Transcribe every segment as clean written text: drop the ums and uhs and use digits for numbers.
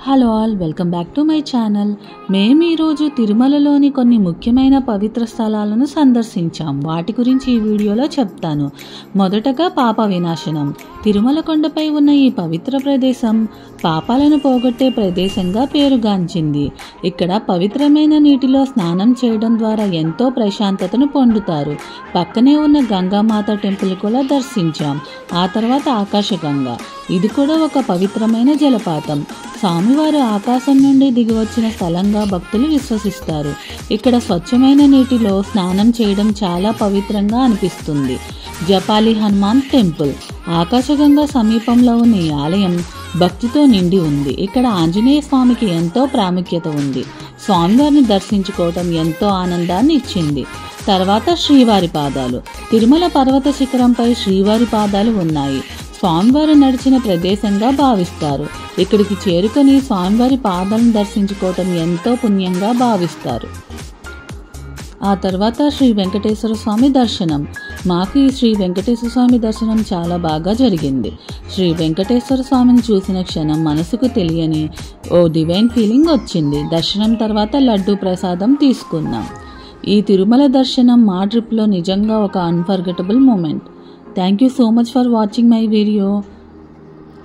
Hello all, welcome back to my channel. మేము ఈరోజు తిరుమలలోని కొన్ని ముఖ్యమైన పవిత్ర స్థలాలను సందర్శించాం. వాటి గురించి ఈ వీడియోలో చెప్తాను. మొదటగా పాప వినాశనం. తిరుమల కొండపై ఉన్న ఈ పవిత్ర ప్రదేశం పాపాలను పోగొట్టే ప్రదేశంగా పేరుగాంచింది. ఇక్కడ పవిత్రమైన నీటిలో స్నానం చేయడం ద్వారా ఎంతో ప్రశాంతతను పొందుతారు. పక్కనే ఉన్న గంగామాత టెంపుల్ కూడా దర్శించాం. ఆ తర్వాత ఆకాశగంగా, ఇది కూడా ఒక పవిత్రమైన జలపాతం. స్వామివారు ఆకాశం నుండి దిగివచ్చిన స్థలంగా భక్తులు విశ్వసిస్తారు. ఇక్కడ స్వచ్ఛమైన నీటిలో స్నానం చేయడం చాలా పవిత్రంగా అనిపిస్తుంది. జపాలి హనుమాన్ టెంపుల్. ఆకాశగంగా సమీపంలో ఉన్న ఈ ఆలయం భక్తితో నిండి ఉంది. ఇక్కడ ఆంజనేయ స్వామికి ఎంతో ప్రాముఖ్యత ఉంది. స్వామివారిని దర్శించుకోవటం ఎంతో ఆనందాన్ని ఇచ్చింది. తర్వాత శ్రీవారి పాదాలు. తిరుమల పర్వత శిఖరంపై శ్రీవారి పాదాలు ఉన్నాయి. స్వామివారు నడిచిన ప్రదేశంగా భావిస్తారు. ఇక్కడికి చేరుకొని స్వామివారి పాదాలను దర్శించుకోవటం ఎంతో పుణ్యంగా భావిస్తారు. ఆ తర్వాత శ్రీ వెంకటేశ్వర స్వామి దర్శనం. మాకు ఈ శ్రీ వెంకటేశ్వర స్వామి దర్శనం చాలా బాగా జరిగింది. శ్రీ వెంకటేశ్వర స్వామిని చూసిన క్షణం మనసుకు తెలియని ఓ డివైన్ ఫీలింగ్ వచ్చింది. దర్శనం తర్వాత లడ్డూ ప్రసాదం తీసుకున్నాం. ఈ తిరుమల దర్శనం మా ట్రిప్లో నిజంగా ఒక unforgettable moment. Thank you so much for watching my video.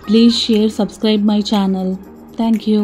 Please share, subscribe my channel. Thank you.